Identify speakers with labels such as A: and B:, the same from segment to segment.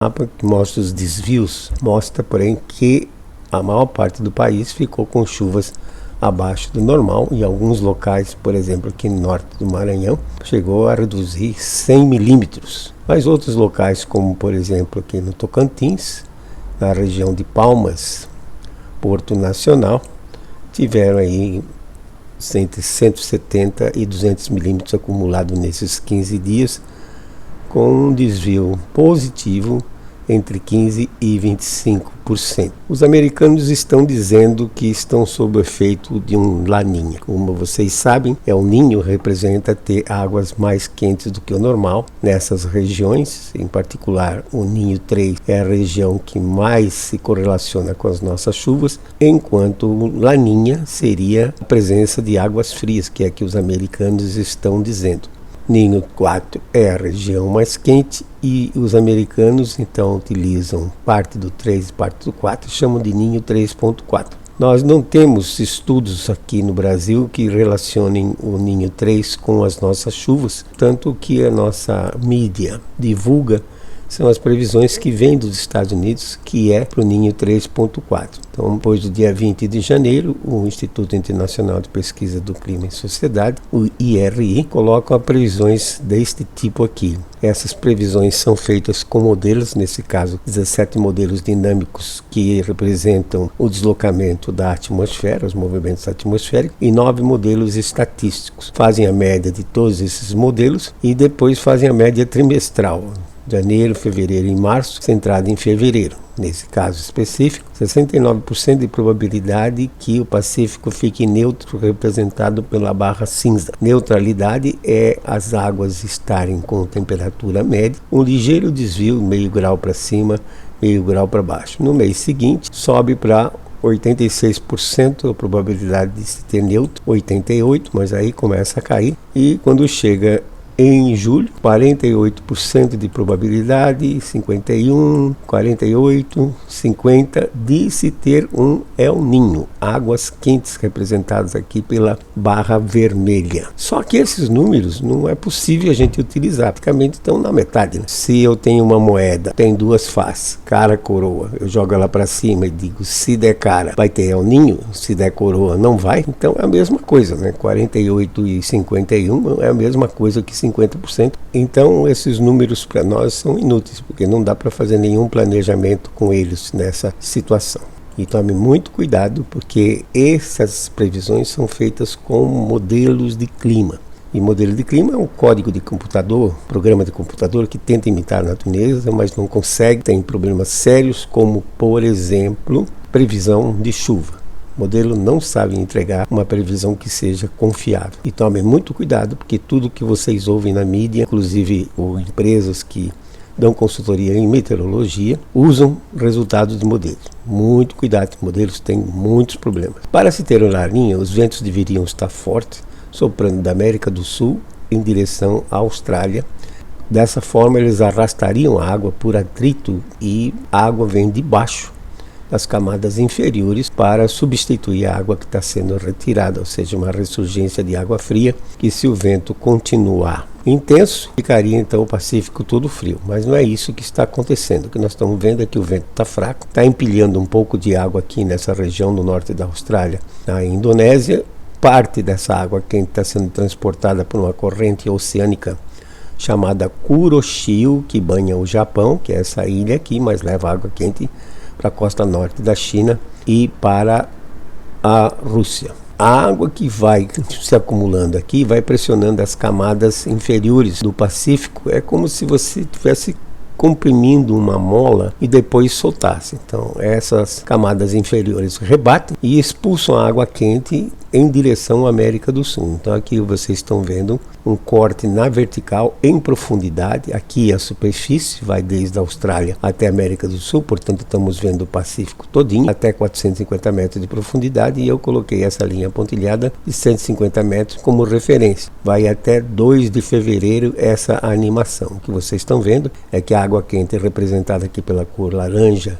A: mapa que mostra os desvios, mostra, porém, que a maior parte do país ficou com chuvas abaixo do normal. Em alguns locais, por exemplo, aqui no norte do Maranhão, chegou a reduzir 100 milímetros. Mas outros locais, como por exemplo aqui no Tocantins, na região de Palmas, Porto Nacional, tiveram aí entre 170 e 200 milímetros acumulados nesses 15 dias, com um desvio positivo entre 15% e 25%. Os americanos estão dizendo que estão sob o efeito de um laninha. Como vocês sabem, o ninho representa ter águas mais quentes do que o normal nessas regiões. Em particular, o ninho 3 é a região que mais se correlaciona com as nossas chuvas, enquanto o laninha seria a presença de águas frias, que é que os americanos estão dizendo. Ninho 4 é a região mais quente e os americanos então utilizam parte do 3 e parte do 4 e chamam de Ninho 3.4. Nós não temos estudos aqui no Brasil que relacionem o Ninho 3 com as nossas chuvas, tanto que a nossa mídia divulga são as previsões que vêm dos Estados Unidos, que é para o Ninho 3.4. Então, depois do dia 20 de janeiro, o Instituto Internacional de Pesquisa do Clima e Sociedade, o IRI, coloca previsões deste tipo aqui. Essas previsões são feitas com modelos, nesse caso 17 modelos dinâmicos que representam o deslocamento da atmosfera, os movimentos atmosféricos, e 9 modelos estatísticos. Fazem a média de todos esses modelos e depois fazem a média trimestral. Janeiro, fevereiro e março, centrado em fevereiro. Nesse caso específico, 69% de probabilidade que o Pacífico fique neutro, representado pela barra cinza. Neutralidade é as águas estarem com temperatura média, um ligeiro desvio, meio grau para cima, meio grau para baixo. No mês seguinte, sobe para 86% a probabilidade de se ter neutro, 88%, mas aí começa a cair. E quando chega em julho, 48% de probabilidade, 51%, 48%, 50% de se ter um El Ninho, águas quentes representadas aqui pela barra vermelha. Só que esses números não é possível a gente utilizar, praticamente estão na metade, né? Se eu tenho uma moeda, tem duas faces, cara, coroa, eu jogo ela para cima e digo, se der cara, vai ter El Ninho, se der coroa, não vai. Então é a mesma coisa, né? 48 e 51 é a mesma coisa que 50%. Então esses números para nós são inúteis, porque não dá para fazer nenhum planejamento com eles nessa situação. E tome muito cuidado, porque essas previsões são feitas com modelos de clima. E modelo de clima é um código de computador, programa de computador que tenta imitar a natureza, mas não consegue. Tem problemas sérios como, por exemplo, previsão de chuva. O modelo não sabe entregar uma previsão que seja confiável. E tomem muito cuidado, porque tudo que vocês ouvem na mídia, inclusive empresas que dão consultoria em meteorologia, usam resultados de modelos. Muito cuidado, modelos têm muitos problemas. Para se ter um laninha, os ventos deveriam estar fortes, soprando da América do Sul em direção à Austrália. Dessa forma, eles arrastariam a água por atrito e a água vem de baixo das camadas inferiores para substituir a água que está sendo retirada, ou seja, uma ressurgência de água fria, que se o vento continuar intenso, ficaria então o Pacífico todo frio. Mas não é isso que está acontecendo. O que nós estamos vendo é que o vento está fraco, está empilhando um pouco de água aqui nessa região no norte da Austrália, na Indonésia. Parte dessa água quente está sendo transportada por uma corrente oceânica chamada Kuroshio, que banha o Japão, que é essa ilha aqui, mas leva água quente para a costa norte da China e para a Rússia. A água que vai se acumulando aqui vai pressionando as camadas inferiores do Pacífico. É como se você estivesse comprimindo uma mola e depois soltasse. Então essas camadas inferiores rebatem e expulsam a água quente em direção à América do Sul. Então aqui vocês estão vendo um corte na vertical em profundidade. Aqui a superfície vai desde a Austrália até a América do Sul, portanto estamos vendo o Pacífico todinho até 450 metros de profundidade, e eu coloquei essa linha pontilhada de 150 metros como referência. Vai até 2 de fevereiro essa animação. O que vocês estão vendo é que a água quente é representada aqui pela cor laranja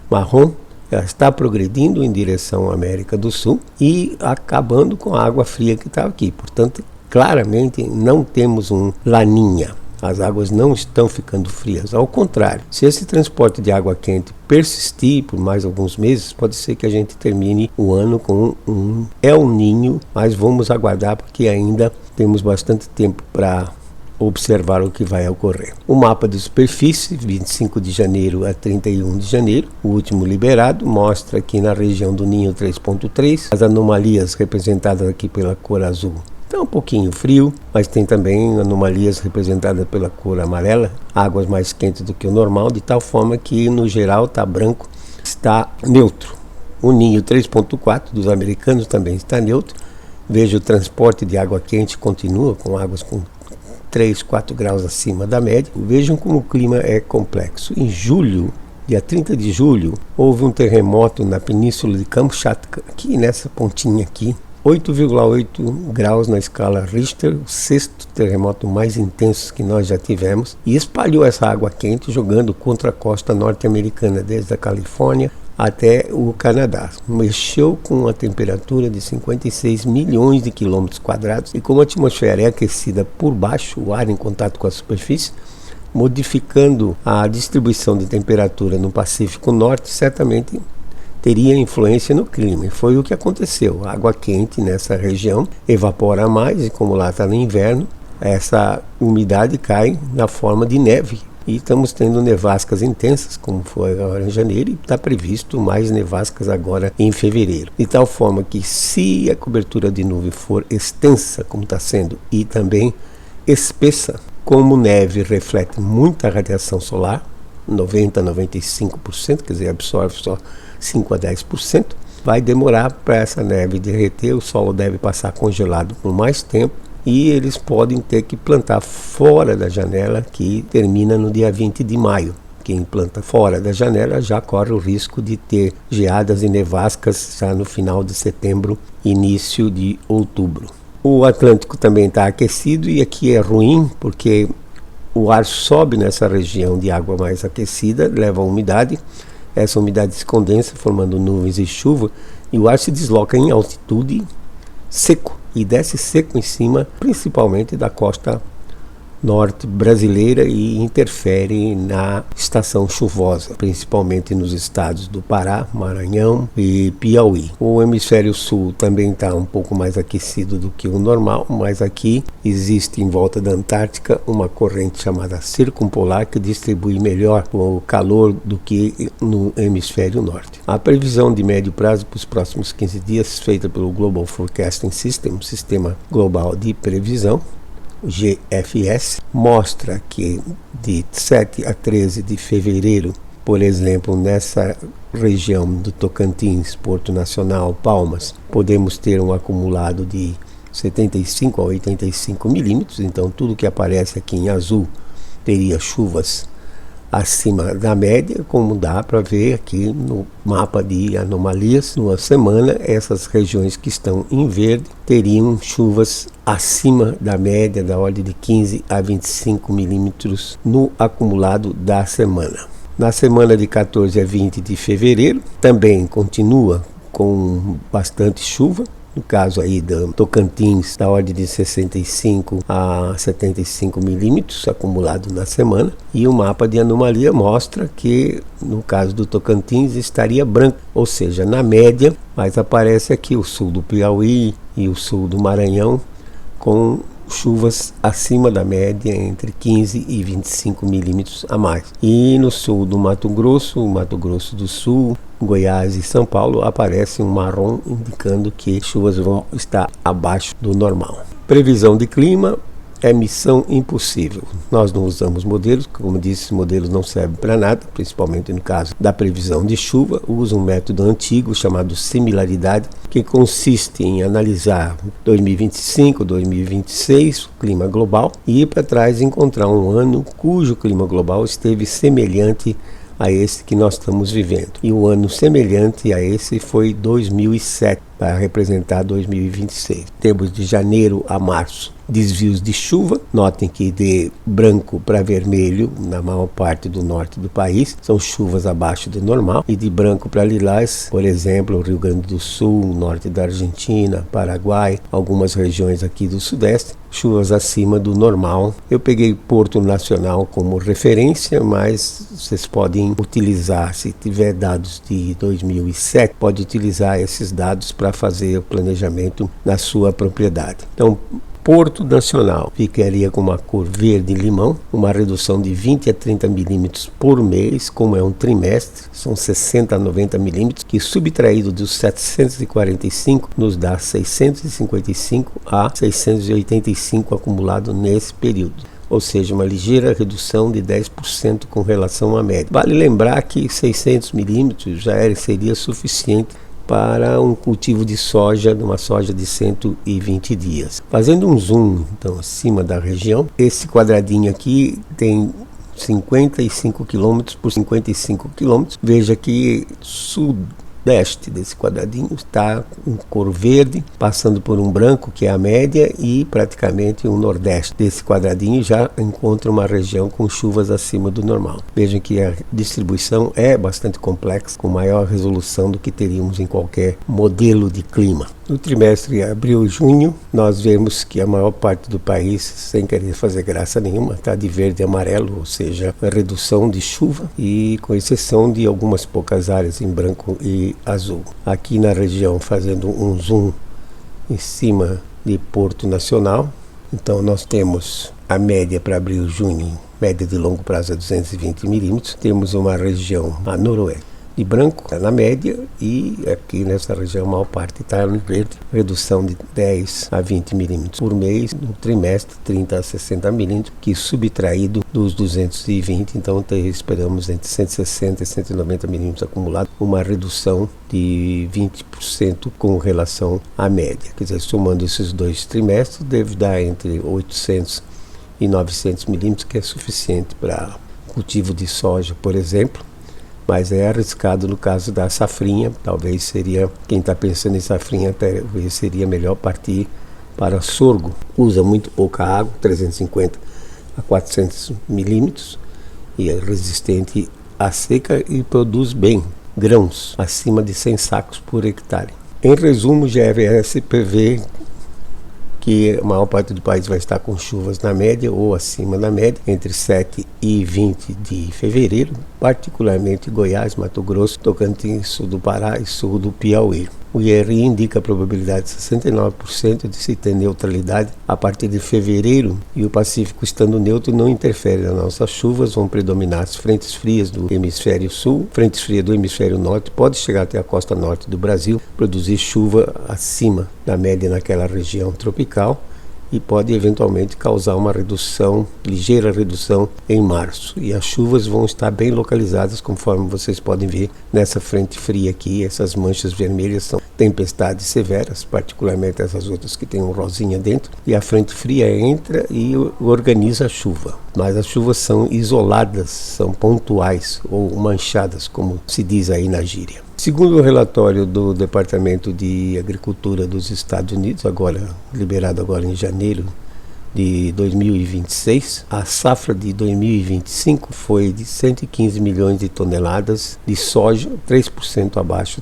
A: marrom, ela está progredindo em direção à América do Sul e acabando com a água fria que está aqui. Portanto, claramente não temos um laninha. As águas não estão ficando frias. Ao contrário, se esse transporte de água quente persistir por mais alguns meses, pode ser que a gente termine o ano com um El Niño, mas vamos aguardar porque ainda temos bastante tempo para observar o que vai ocorrer. O mapa de superfície, 25 de janeiro a 31 de janeiro, o último liberado, mostra que na região do Ninho 3.3, as anomalias representadas aqui pela cor azul. Está um pouquinho frio, mas tem também anomalias representadas pela cor amarela, águas mais quentes do que o normal, de tal forma que no geral está branco, está neutro. O Ninho 3.4 dos americanos também está neutro. Veja, o transporte de água quente continua com águas com 3, 4 graus acima da média. Vejam como o clima é complexo. Em julho, dia 30 de julho, houve um terremoto na península de Kamchatka, aqui nessa pontinha aqui, 8,8 graus na escala Richter, o sexto terremoto mais intenso que nós já tivemos, e espalhou essa água quente jogando contra a costa norte-americana, desde a Califórnia até o Canadá. Mexeu com a temperatura de 56 milhões de quilômetros quadrados, e como a atmosfera é aquecida por baixo, o ar em contato com a superfície, modificando a distribuição de temperatura no Pacífico Norte, certamente teria influência no clima. E foi o que aconteceu. A água quente nessa região evapora mais, e como lá está no inverno, essa umidade cai na forma de neve. E estamos tendo nevascas intensas, como foi agora em janeiro, e está previsto mais nevascas agora em fevereiro. De tal forma que, se a cobertura de nuvem for extensa, como está sendo, e também espessa, como neve reflete muita radiação solar, 90% a 95%, quer dizer, absorve só 5 a 10%, vai demorar para essa neve derreter, o solo deve passar congelado por mais tempo, e eles podem ter que plantar fora da janela, que termina no dia 20 de maio. Quem planta fora da janela já corre o risco de ter geadas e nevascas já no final de setembro, início de outubro. O Atlântico também está aquecido, e aqui é ruim porque o ar sobe nessa região de água mais aquecida, leva a umidade. Essa umidade se condensa, formando nuvens e chuva, e o ar se desloca em altitude seco, e desce seco em cima, principalmente da costa norte brasileira, e interfere na estação chuvosa, principalmente nos estados do Pará, Maranhão e Piauí. O hemisfério sul também está um pouco mais aquecido do que o normal, mas aqui existe em volta da Antártica uma corrente chamada circumpolar que distribui melhor o calor do que no hemisfério norte. A previsão de médio prazo para os próximos 15 dias, feita pelo Global Forecasting System, Sistema Global de Previsão, GFS, mostra que de 7 a 13 de fevereiro, por exemplo, nessa região do Tocantins, Porto Nacional, Palmas, podemos ter um acumulado de 75 a 85 milímetros, então tudo que aparece aqui em azul teria chuvas acima da média, como dá para ver aqui no mapa de anomalias. Numa semana, essas regiões que estão em verde teriam chuvas acima da média, da ordem de 15 a 25 milímetros no acumulado da semana. Na semana de 14 a 20 de fevereiro, também continua com bastante chuva. No caso aí do Tocantins, da ordem de 65 a 75 milímetros acumulado na semana. E o mapa de anomalia mostra que, no caso do Tocantins, estaria branco, ou seja, na média, mas aparece aqui o sul do Piauí e o sul do Maranhão com chuvas acima da média, entre 15 e 25 milímetros a mais. E no sul do Mato Grosso do Sul, Goiás e São Paulo, aparece um marrom indicando que chuvas vão estar abaixo do normal. Previsão de clima é missão impossível. Nós não usamos modelos, como disse, modelos não servem para nada, principalmente no caso da previsão de chuva. Usa um método antigo chamado similaridade, que consiste em analisar 2025, 2026, o clima global, e ir para trás e encontrar um ano cujo clima global esteve semelhante a esse que nós estamos vivendo. E o ano semelhante a esse foi 2007, para representar 2026. Temos de janeiro a março desvios de chuva. Notem que de branco para vermelho, na maior parte do norte do país, são chuvas abaixo do normal, e de branco para lilás, por exemplo, o Rio Grande do Sul, norte da Argentina, Paraguai, algumas regiões aqui do sudeste, chuvas acima do normal. Eu peguei Porto Nacional como referência, mas vocês podem utilizar, se tiver dados de 2007, pode utilizar esses dados para fazer o planejamento na sua propriedade. Então, Porto Nacional ficaria com uma cor verde-limão, uma redução de 20 a 30 milímetros por mês, como é um trimestre, são 60 a 90 milímetros, que subtraído dos 745 nos dá 655 a 685 acumulado nesse período. Ou seja, uma ligeira redução de 10% com relação à média. Vale lembrar que 600 milímetros já seria suficiente para um cultivo de soja, numa soja de 120 dias. Fazendo um zoom, então, acima da região, esse quadradinho aqui tem 55 km por 55 km. Veja que sudeste desse quadradinho está com cor verde, passando por um branco, que é a média, e praticamente um nordeste desse quadradinho já encontra uma região com chuvas acima do normal. Vejam que a distribuição é bastante complexa, com maior resolução do que teríamos em qualquer modelo de clima. No trimestre abril e junho, nós vemos que a maior parte do país, sem querer fazer graça nenhuma, está de verde e amarelo, ou seja, a redução de chuva, e com exceção de algumas poucas áreas em branco e azul. Aqui na região, fazendo um zoom em cima de Porto Nacional, então nós temos a média para abril e junho, média de longo prazo é 220 milímetros, temos uma região a noroeste de branco na média, e aqui nessa região a maior parte está no verde, redução de 10 a 20 milímetros por mês, no trimestre 30 a 60 milímetros, que subtraído dos 220, então esperamos entre 160 e 190 milímetros acumulado, uma redução de 20% com relação à média. Quer dizer, somando esses dois trimestres, deve dar entre 800 e 900 milímetros, que é suficiente para cultivo de soja, por exemplo. Mas é arriscado no caso da safrinha. Talvez seria, quem está pensando em safrinha, talvez seria melhor partir para sorgo. Usa muito pouca água, 350 a 400 milímetros, e é resistente à seca e produz bem grãos, acima de 100 sacos por hectare. Em resumo, GFS prevê que a maior parte do país vai estar com chuvas na média ou acima da média, entre 7 e 20 de fevereiro, particularmente Goiás, Mato Grosso, Tocantins, sul do Pará e sul do Piauí. O IRI indica a probabilidade de 69% de se ter neutralidade a partir de fevereiro, e o Pacífico estando neutro não interfere nas nossas chuvas. Vão predominar as frentes frias do hemisfério sul, frentes frias do hemisfério norte, pode chegar até a costa norte do Brasil, produzir chuva acima da média naquela região tropical, e pode eventualmente causar uma redução, ligeira redução em março. E as chuvas vão estar bem localizadas, conforme vocês podem ver nessa frente fria aqui. Essas manchas vermelhas são tempestades severas, particularmente essas outras que tem um rosinha dentro, e a frente fria entra e organiza a chuva. Mas as chuvas são isoladas, são pontuais ou manchadas, como se diz aí na gíria. Segundo o relatório do Departamento de Agricultura dos Estados Unidos, liberado agora em janeiro de 2026, a safra de 2025 foi de 115 milhões de toneladas de soja, 3% abaixo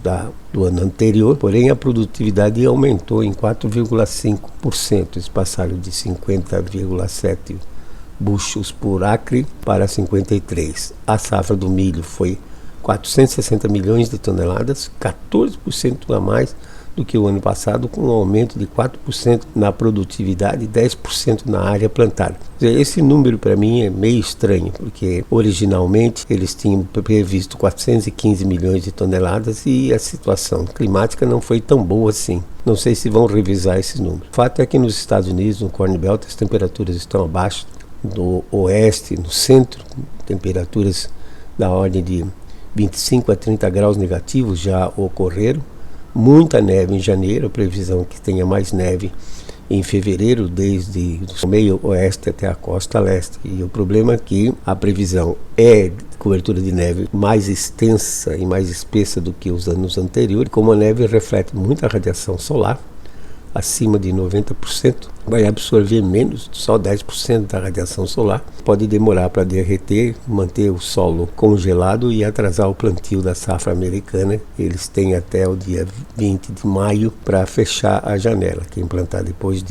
A: do ano anterior, porém a produtividade aumentou em 4,5%, eles passaram de 50,7 bushels por acre para 53. A safra do milho foi 460 milhões de toneladas, 14% a mais do que o ano passado, com um aumento de 4% na produtividade e 10% na área plantada. Esse número para mim é meio estranho, porque originalmente eles tinham previsto 415 milhões de toneladas e a situação climática não foi tão boa assim. Não sei se vão revisar esses números. O fato é que nos Estados Unidos, no Corn Belt, as temperaturas estão abaixo, no oeste, no centro, temperaturas da ordem de 25 a 30 graus negativos já ocorreram. Muita neve em janeiro, a previsão que tenha mais neve em fevereiro, desde o meio oeste até a costa leste. E o problema é que a previsão é de cobertura de neve mais extensa e mais espessa do que os anos anteriores. Como a neve reflete muita radiação solar, acima de 90%, vai absorver menos, só 10% da radiação solar. Pode demorar para derreter, manter o solo congelado e atrasar o plantio da safra americana. Eles têm até o dia 20 de maio para fechar a janela. Quem plantar depois disso